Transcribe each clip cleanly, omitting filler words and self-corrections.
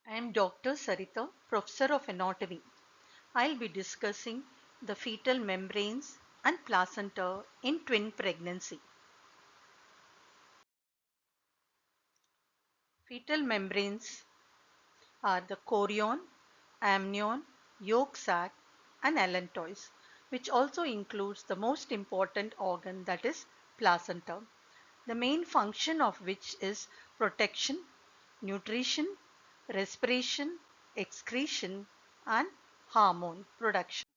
I am Dr. Sarita, Professor of Anatomy. I'll be discussing the fetal membranes and placenta in twin pregnancy. Fetal membranes are the chorion, amnion, yolk sac, and allantois, which also includes the most important organ, that is placenta, the main function of which is protection, nutrition, respiration, excretion, and hormone production.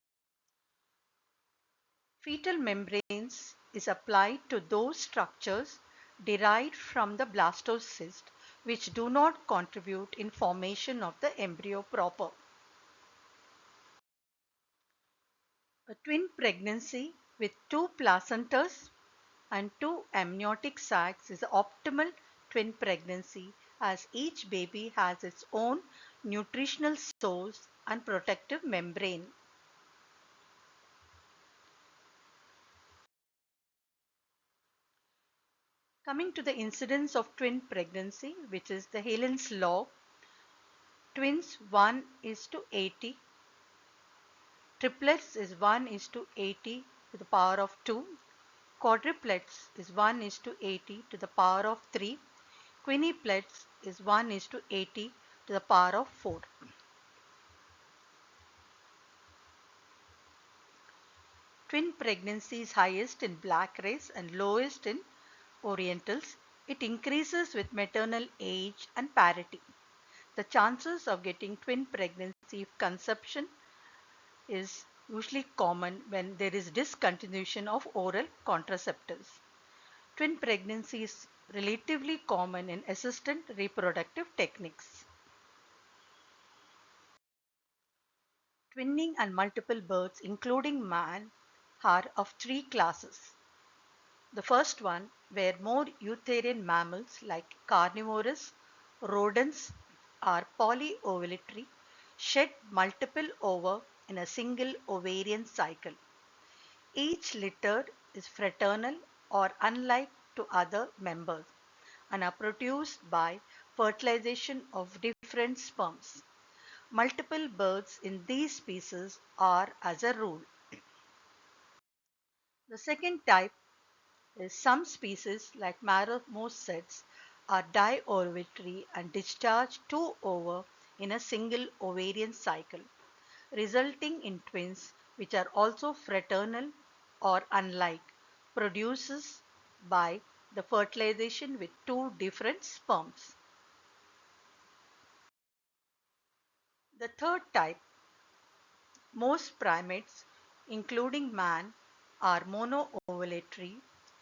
Fetal membranes is applied to those structures derived from the blastocyst which do not contribute in formation of the embryo proper. A twin pregnancy with two placentas and two amniotic sacs is the optimal twin pregnancy, as each baby has its own nutritional source and protective membrane. Coming to the incidence of twin pregnancy, which is the Helen's law, twins 1 is to 80, triplets is 1 is to 80 to the power of 2, quadruplets is 1 is to 80 to the power of 3, quintuplets is 1 is to 80 to the power of 4. Twin pregnancy is highest in black race and lowest in Orientals. It increases with maternal age and parity. The chances of getting twin pregnancy if conception is usually common when there is discontinuation of oral contraceptives. Twin pregnancy is relatively common in assisted reproductive techniques. Twinning and multiple births, including man, are of three classes. The first one, where more eutherian mammals like carnivorous rodents are polyovulatory, shed multiple ova in a single ovarian cycle. Each litter is fraternal or unlike to other members and are produced by fertilization of different sperms. Multiple births in these species are as a rule. The second type is some species like marmosets are diovulatory and discharge two ova in a single ovarian cycle, resulting in twins which are also fraternal or unlike, produces by the fertilization with two different sperms. The third type, most primates, including man, are monoovulatory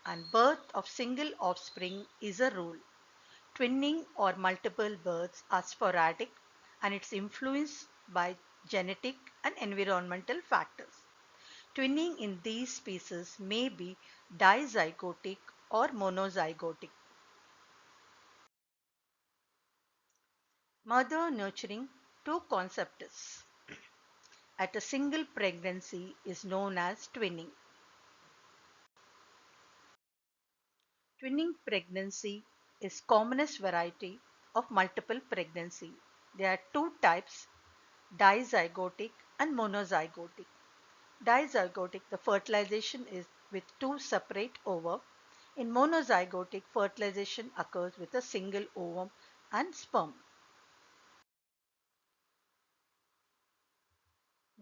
and birth of single offspring is a rule. Twinning or multiple births are sporadic and it's influenced by genetic and environmental factors. Twinning in these species may be dizygotic or monozygotic. Mother nurturing two concepts at a single pregnancy is known as twinning. Twinning pregnancy is commonest variety of multiple pregnancy. There are two types, dizygotic and monozygotic. Dizygotic, the fertilization is with two separate ova. In monozygotic, fertilization occurs with a single ovum and sperm.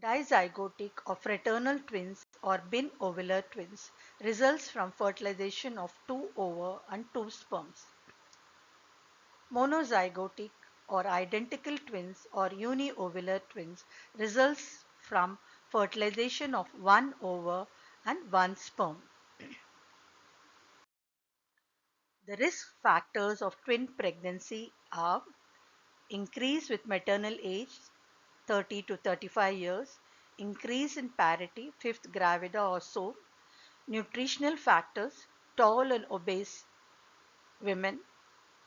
Dizygotic or fraternal twins or binovular twins results from fertilization of two ova and two sperms. Monozygotic or identical twins or uniovular twins results from fertilization of one ova and one sperm. The risk factors of twin pregnancy are increase with maternal age 30 to 35 years, increase in parity, fifth gravida or so, nutritional factors, tall and obese women,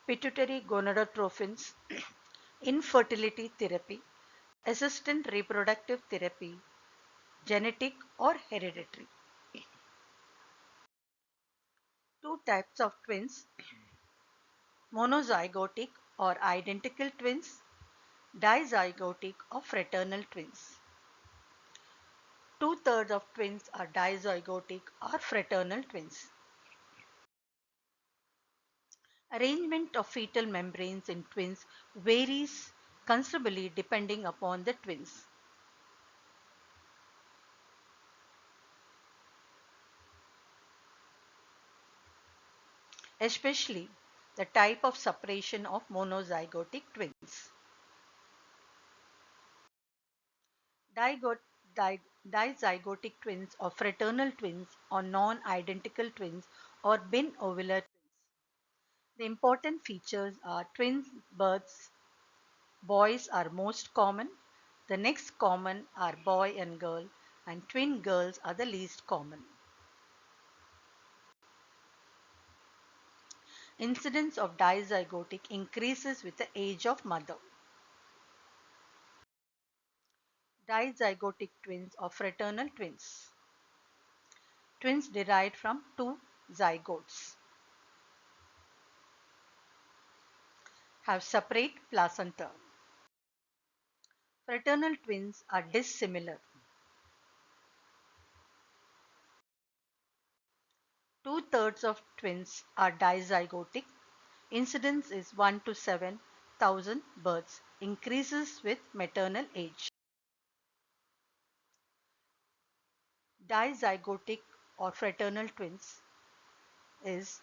pituitary gonadotrophins, infertility therapy, assisted reproductive therapy, genetic or hereditary. Two types of twins, monozygotic or identical twins. Dizygotic or fraternal twins. Two-thirds of twins are dizygotic or fraternal twins. Arrangement of fetal membranes in twins varies considerably depending upon the twins. Especially the type of separation of monozygotic twins. Digot, di, Dizygotic twins or fraternal twins or non-identical twins or binovular twins. The important features are twin births. Boys are most common. The next common are boy and girl, and twin girls are the least common. Incidence of dizygotic increases with the age of mother. Dizygotic twins or fraternal twins. Twins derived from two zygotes. Have separate placenta. Fraternal twins are dissimilar. Two-thirds of twins are dizygotic. Incidence is 1 to 7,000 births. Increases with maternal age. Dizygotic or fraternal twins is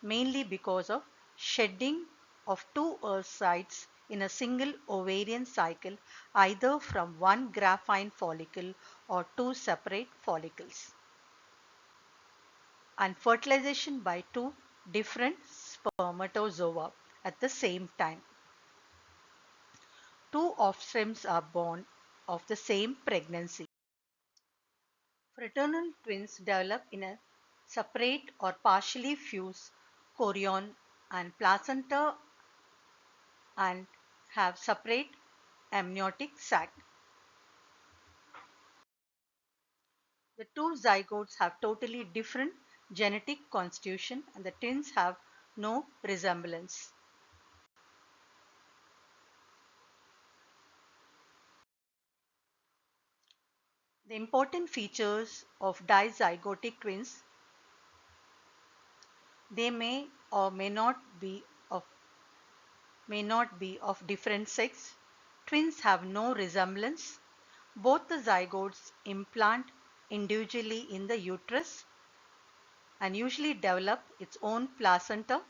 mainly because of shedding of two oocytes in a single ovarian cycle, either from one graphene follicle or two separate follicles, and fertilization by two different spermatozoa at the same time. Two offsprings are born of the same pregnancy. Fraternal twins develop in a separate or partially fused chorion and placenta and have separate amniotic sac. The two zygotes have totally different genetic constitution and the twins have no resemblance. The important features of dizygotic twins, they of may not be of different sex. Twins have no resemblance. Both the zygotes implant individually in the uterus and usually develop its own placenta,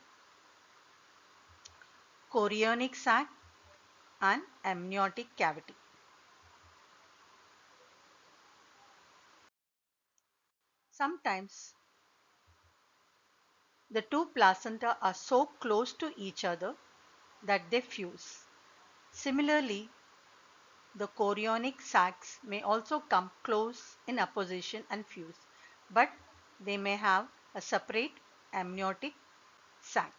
chorionic sac, and amniotic cavity. Sometimes the two placenta are so close to each other that they fuse. Similarly, the chorionic sacs may also come close in opposition and fuse, but they may have a separate amniotic sac.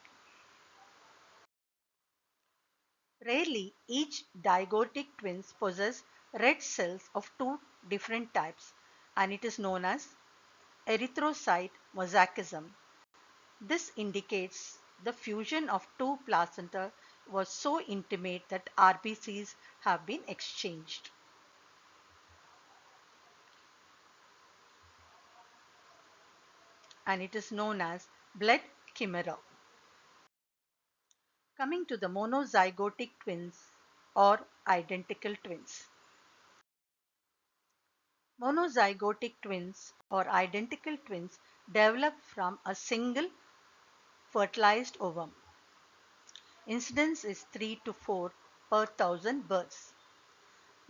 Rarely, each digotic twins possess red cells of two different types, and it is known as erythrocyte mosaicism. This indicates the fusion of two placenta was so intimate that RBCs have been exchanged. And it is known as blood chimera. Coming to the monozygotic twins or identical twins. Monozygotic twins or identical twins develop from a single fertilized ovum. Incidence is 3 to 4 per thousand births.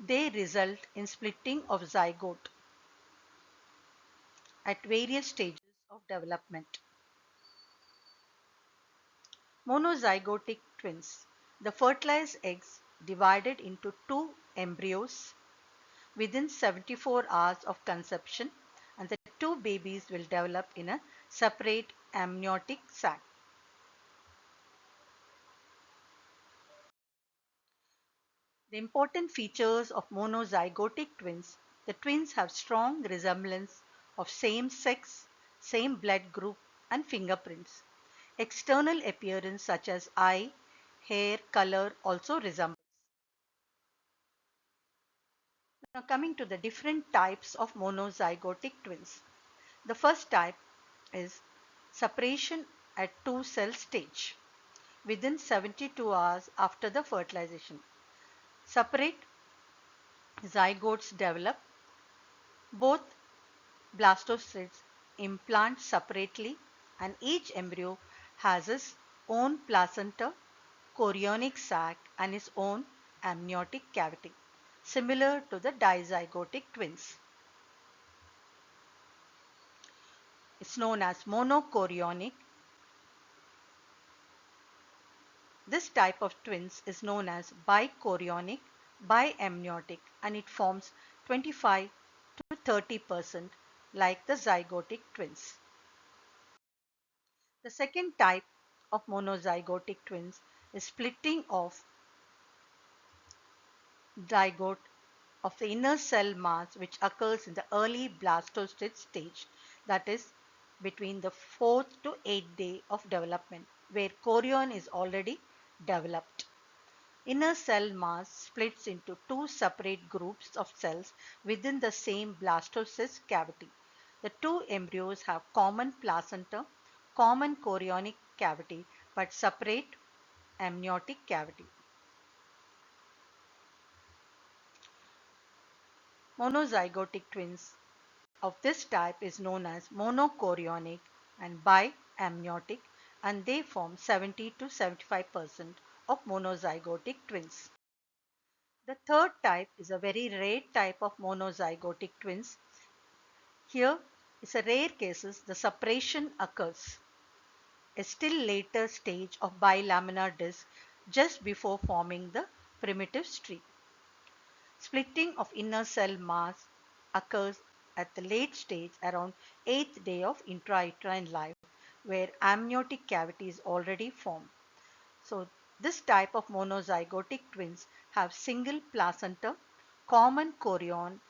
They result in splitting of zygote at various stages of development. Monozygotic twins. The fertilized eggs divided into two embryos within 74 hours of conception, and the two babies will develop in a separate amniotic sac. The important features of monozygotic twins: the twins have strong resemblance of same sex, same blood group, and fingerprints. External appearance such as eye, hair color also resembles. Now coming to the different types of monozygotic twins. The first type is separation at two-cell stage within 72 hours after the fertilization. Separate zygotes develop. Both blastocysts implant separately and each embryo has its own placenta, chorionic sac and its own amniotic cavity, similar to the dizygotic twins. It's known as monochorionic. This type of twins is known as bichorionic, biamniotic, and it forms 25 to 30% like the zygotic twins. The second type of monozygotic twins is splitting of zygote of the inner cell mass which occurs in the early blastocyst stage, that is between the 4th to 8th day of development, where chorion is already developed. Inner cell mass splits into two separate groups of cells within the same blastocyst cavity. The two embryos have common placenta, common chorionic cavity, but separate amniotic cavity. Monozygotic twins of this type is known as monochorionic and biamniotic, and they form 70 to 75% of monozygotic twins. The third type is a very rare type of monozygotic twins. Here is a rare cases the separation occurs a still later stage of bilaminar disc just before forming the primitive streak. Splitting of inner cell mass occurs at the late stage around 8th day of intrauterine life where amniotic cavity is already formed. So this type of monozygotic twins have single placenta, common chorion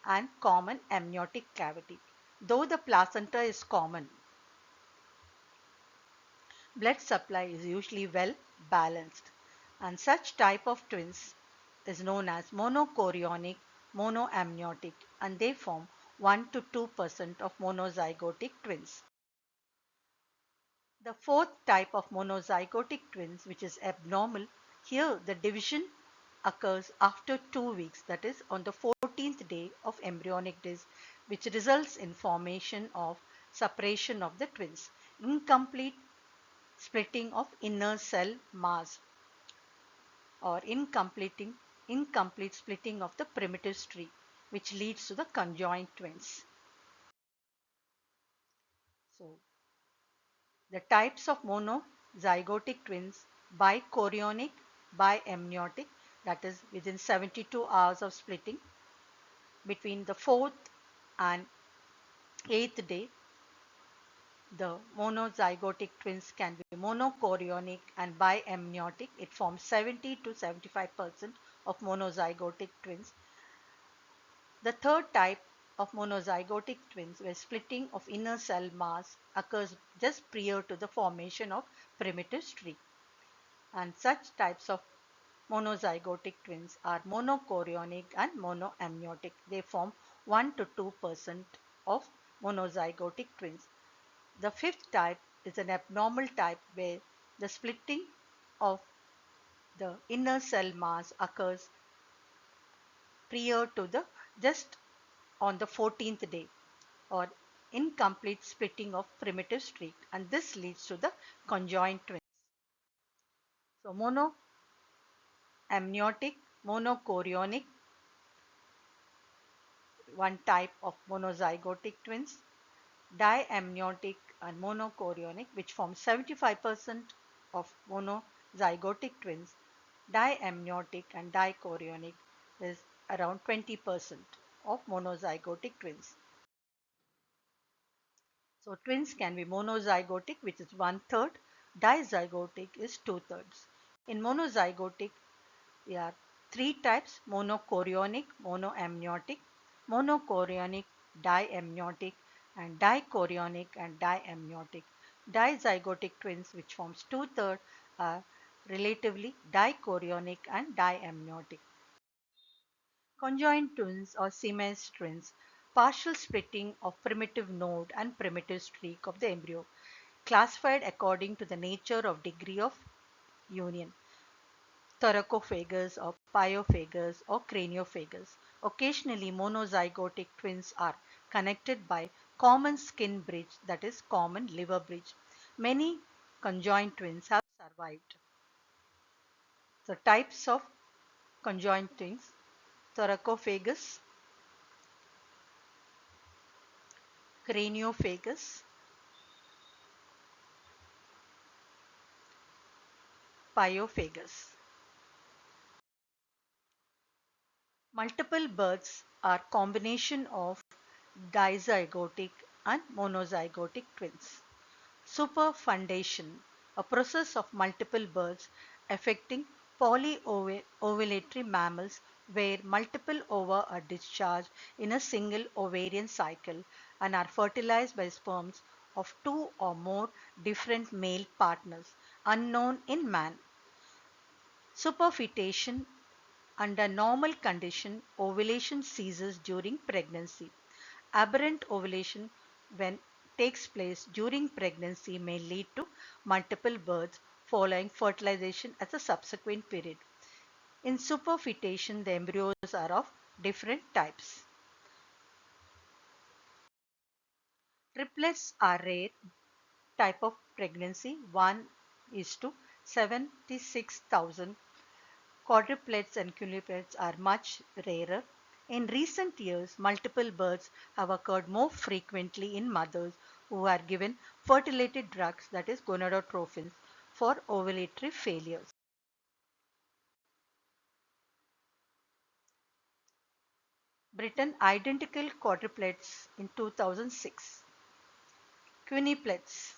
and common amniotic cavity. Though the placenta is common, blood supply is usually well balanced, and such type of twins is known as monochorionic, monoamniotic, and they form 1 to 2% of monozygotic twins. The fourth type of monozygotic twins, which is abnormal, here the division occurs after 2 weeks, that is on the 14th day of embryonic disc, which results in formation of separation of the twins, incomplete splitting of inner cell mass, or incomplete splitting of the primitive streak, which leads to the conjoined twins. So the types of monozygotic twins: bichorionic, biamniotic, that is within 72 hours of splitting, between the 4th and 8th day. The monozygotic twins can be monochorionic and biamniotic. It forms 70 to 75% of monozygotic twins. The third type of monozygotic twins, where splitting of inner cell mass occurs just prior to the formation of primitive streak. And such types of monozygotic twins are monochorionic and monoamniotic. They form 1 to 2% of monozygotic twins. The fifth type is an abnormal type where the splitting of the inner cell mass occurs prior to the just on the 14th day, or incomplete splitting of primitive streak, and this leads to the conjoined twins. So monoamniotic, monochorionic, one type of monozygotic twins, diamniotic and monochorionic, which form 75% of monozygotic twins. Diamniotic and dichorionic is around 20% of monozygotic twins. So twins can be monozygotic, which is 1/3, dizygotic is 2/3. In monozygotic, there are three types: monochorionic, monoamniotic, monochorionic, diamniotic, and dichorionic and diamniotic. Dizygotic twins, which forms 2/3, are relatively dichorionic and diamniotic. Conjoined twins or siamese twins, partial splitting of primitive node and primitive streak of the embryo, classified according to the nature of degree of union, thoracophagous or pyophagus or craniophagous. Occasionally, monozygotic twins are connected by common skin bridge, that is common liver bridge. Many conjoined twins have survived. So types of conjoined twins: thoracophagous, craniophagous, pyophagus. Multiple births are combination of dizygotic and monozygotic twins. Superfundation, a process of multiple births affecting polyovulatory mammals where multiple ova are discharged in a single ovarian cycle and are fertilized by sperms of two or more different male partners, unknown in man. Superfetation, under normal condition, ovulation ceases during pregnancy. Aberrant ovulation, when takes place during pregnancy, may lead to multiple births following fertilization as a subsequent period. In superfetation, the embryos are of different types. Triplets are rare type of pregnancy, 1 is to 76,000. Quadruplets and quintuplets are much rarer. In recent years, multiple births have occurred more frequently in mothers who are given fertility drugs, that is gonadotropins, for ovulatory failures. Britain identical quadruplets in 2006. Quintuplets,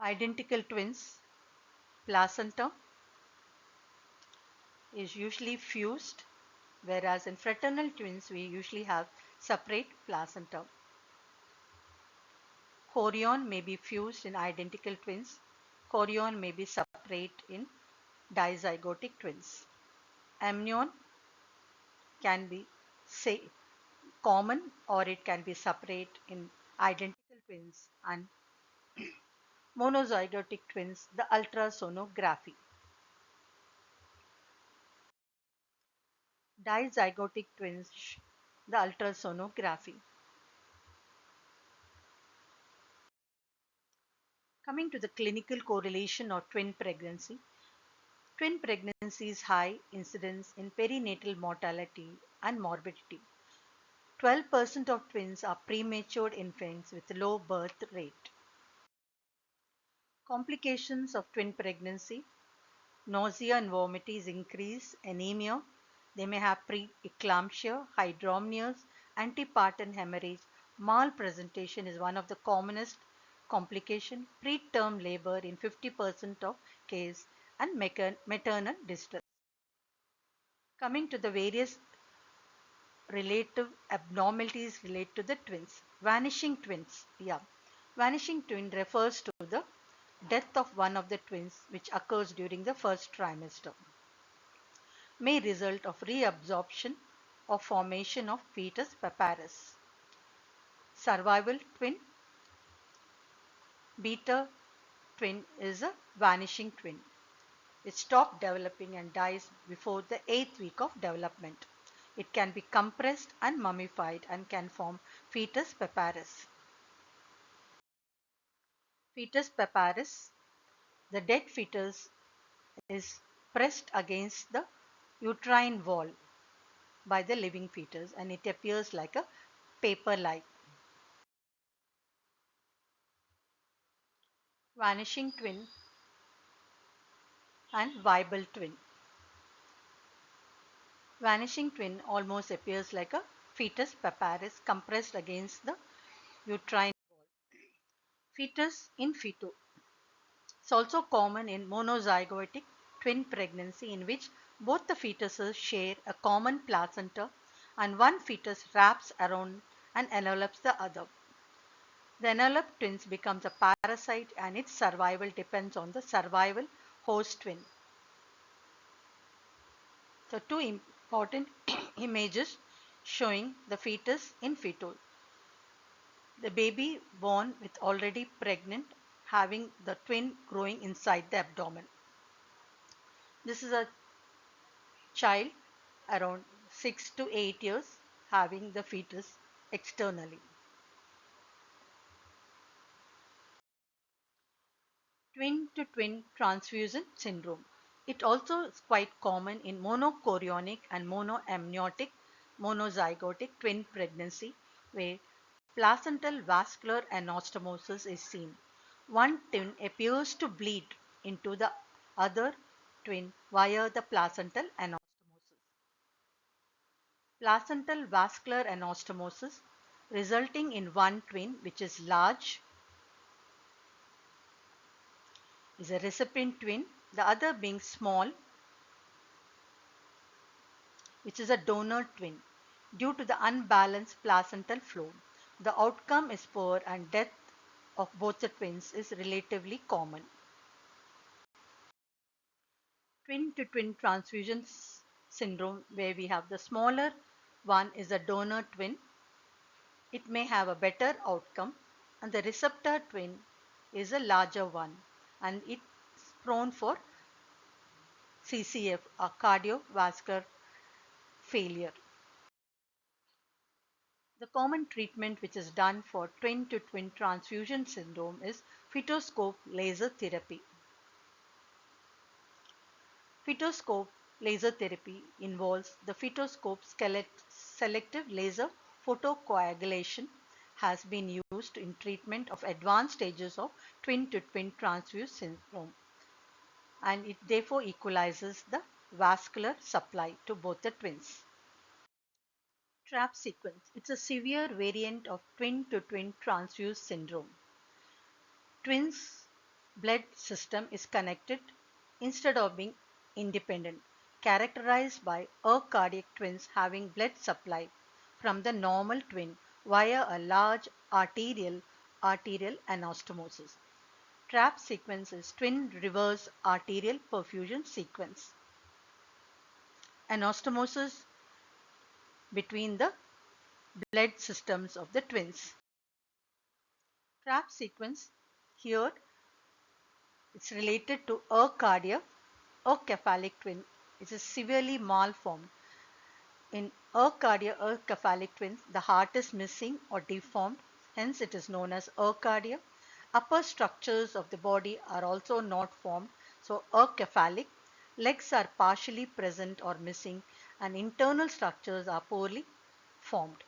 identical twins, placenta is usually fused, whereas in fraternal twins we usually have separate placenta. Chorion may be fused in identical twins. Chorion may be separate in dizygotic twins. Amnion can be say common or it can be separate in identical twins, and monozygotic twins, the ultrasonography. Dizygotic twins, the ultrasonography. Coming to the clinical correlation of twin pregnancy, twin pregnancies high incidence in perinatal mortality and morbidity. 12% of twins are premature infants with low birth rate. Complications of twin pregnancy: nausea and vomiting is increased, anemia. They may have preeclampsia, hydramnios, antepartum hemorrhage. Malpresentation is one of the commonest complications. Preterm labor in 50% of cases, and maternal distress. Coming to the various relative abnormalities related to the twins. Vanishing twins. Yeah. Vanishing twin refers to the death of one of the twins which occurs during the first trimester. May result of reabsorption or formation of fetus papyrus. Survival twin. Beta twin is a vanishing twin. It stops developing and dies before the 8th week of development. It can be compressed and mummified and can form fetus papyrus. Fetus papyrus. The dead fetus is pressed against the uterine wall by the living fetus and it appears like a paper-like. Vanishing twin and viable twin. Vanishing twin almost appears like a fetus papyrus compressed against the uterine wall. Fetus in fetu. It's also common in monozygotic twin pregnancy in which both the fetuses share a common placenta and one fetus wraps around and envelops the other. The enveloped twins becomes a parasite and its survival depends on the survival host twin. So two important images showing the fetus in fetal. The baby born with already pregnant having the twin growing inside the abdomen. This is a child around 6 to 8 years having the fetus externally. Twin to twin transfusion syndrome. It also is quite common in monochorionic and monoamniotic monozygotic twin pregnancy where placental vascular anastomosis is seen. One twin appears to bleed into the other twin via the placental anastomosis. Placental vascular anastomosis resulting in one twin which is large is a recipient twin, the other being small which is a donor twin. Due to the unbalanced placental flow, the outcome is poor and death of both the twins is relatively common. Twin to twin transfusion syndrome where we have the smaller one is a donor twin. It may have a better outcome and the receptor twin is a larger one and it's prone for CCF, a cardiovascular failure. The common treatment which is done for twin to twin transfusion syndrome is fetoscope laser therapy. Fetoscope laser therapy involves the fetoscope selective laser photocoagulation has been used in treatment of advanced stages of twin to twin transfuse syndrome and it therefore equalizes the vascular supply to both the twins. Trap sequence. It's a severe variant of twin to twin transfuse syndrome. Twins' blood system is connected instead of being independent, characterized by acardiac twins having blood supply from the normal twin via a large arterial anastomosis. Trap sequence is twin reverse arterial perfusion sequence. Anastomosis between the blood systems of the twins. Trap sequence here it's related to acardia, acephalic twin. It is severely malformed. In acardia, acephalic twins, the heart is missing or deformed, hence it is known as acardia. Upper structures of the body are also not formed, so acephalic. Legs are partially present or missing, and internal structures are poorly formed.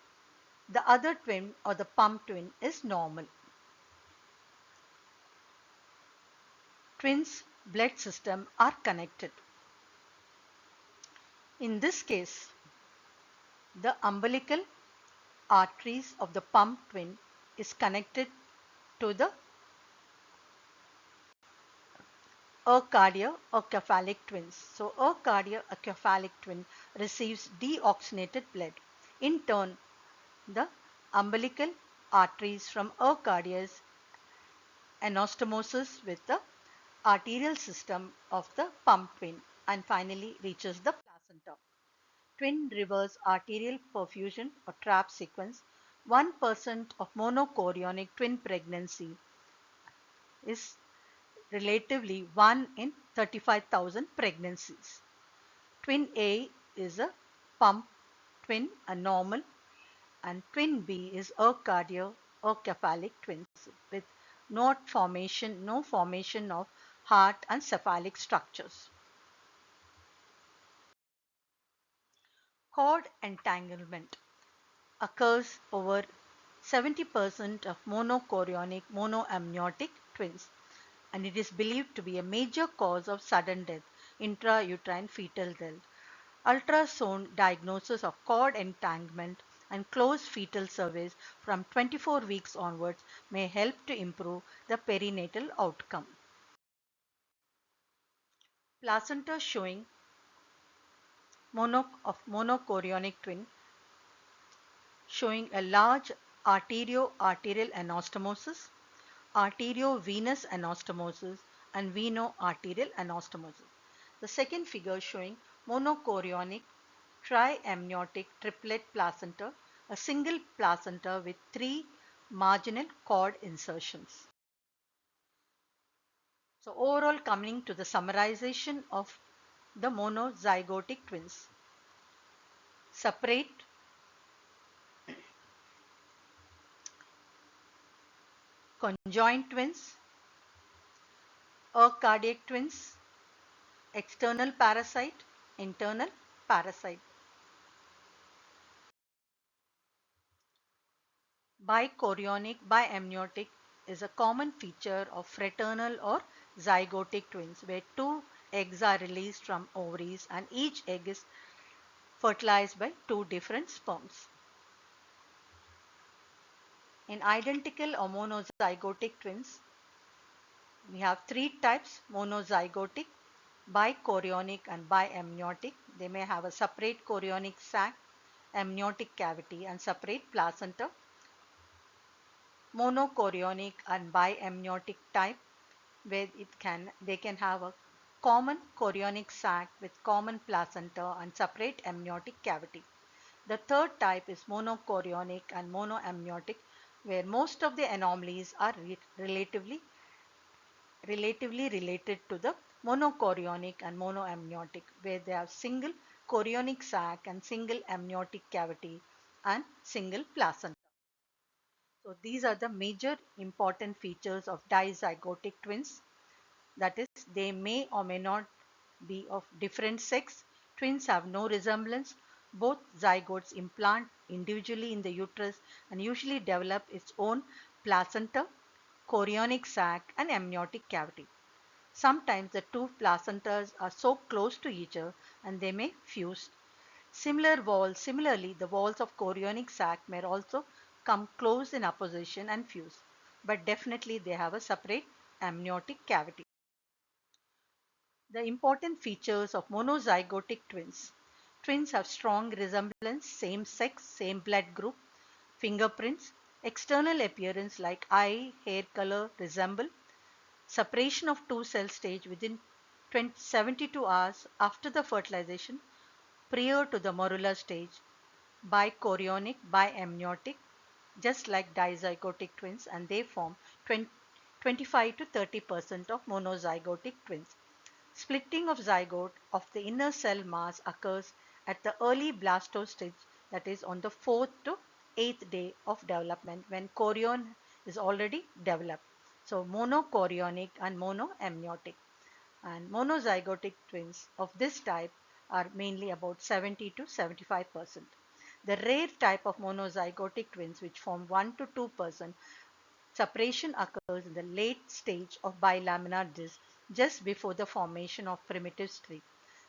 The other twin or the pump twin is normal. Twins' blood system are connected. In this case, the umbilical arteries of the pump twin is connected to the acardia or cephalic twins. So acardia or cephalic twin receives deoxygenated blood. In turn, the umbilical arteries from acardia's anastomosis with the arterial system of the pump twin and finally reaches the placenta. Twin reverse arterial perfusion or trap sequence. 1% of monochorionic twin pregnancy is relatively 1 in 35,000 pregnancies. Twin A is a pump twin, a normal, and twin B is acardia or cephalic twins with no formation of heart and cephalic structures. Cord entanglement occurs over 70% of monochorionic monoamniotic twins and it is believed to be a major cause of sudden death, intrauterine fetal death. Ultrasound diagnosis of cord entanglement and close fetal surveys from 24 weeks onwards may help to improve the perinatal outcome. Placenta showing monochorionic twin showing a large arterio-arterial anastomosis, arteriovenous anastomosis and veno-arterial anastomosis. The second figure showing monochorionic, triamniotic triplet placenta, a single placenta with 3 marginal cord insertions. So overall, coming to the summarization of the monozygotic twins. Separate conjoined twins, acardiac twins, external parasite, internal parasite. Bichorionic, biamniotic is a common feature of fraternal or zygotic twins where two eggs are released from ovaries and each egg is fertilized by two different sperms. In identical or monozygotic twins, we have three types: monozygotic, bichorionic and biamniotic. They may have a separate chorionic sac, amniotic cavity and separate placenta. Monochorionic and biamniotic type, where they can have a common chorionic sac with common placenta and separate amniotic cavity. The third type is monochorionic and monoamniotic, where most of the anomalies are relatively related to the monochorionic and monoamniotic, where they have single chorionic sac and single amniotic cavity and single placenta. So these are the major important features of dizygotic twins. That is, they may or may not be of different sex. Twins have no resemblance. Both zygotes implant individually in the uterus and usually develop its own placenta, chorionic sac and amniotic cavity. Sometimes the two placentas are so close to each other and they may fuse. Similarly, the walls of chorionic sac may also come close in opposition and fuse, but definitely they have a separate amniotic cavity. The important features of monozygotic twins. Twins have strong resemblance, same sex, same blood group, fingerprints, external appearance like eye, hair color resemble, separation of two cell stage within 72 hours after the fertilization prior to the morula stage, bichorionic, biamniotic, just like dizygotic twins, and they form 25 to 30% of monozygotic twins. Splitting of zygote of the inner cell mass occurs at the early blastose stage, that is on the 4th to 8th day of development when chorion is already developed. So monochorionic and monoamniotic. And monozygotic twins of this type are mainly about 70 to 75%. The rare type of monozygotic twins which form 1 to 2%, separation occurs in the late stage of bilaminar disc just before the formation of primitive strip.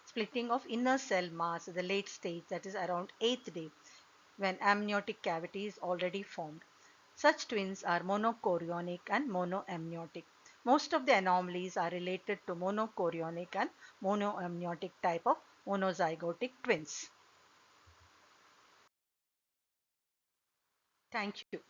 Splitting of inner cell mass is the late stage, that is around 8th day, when amniotic cavity is already formed. Such twins are monochorionic and monoamniotic. Most of the anomalies are related to monochorionic and monoamniotic type of monozygotic twins. Thank you.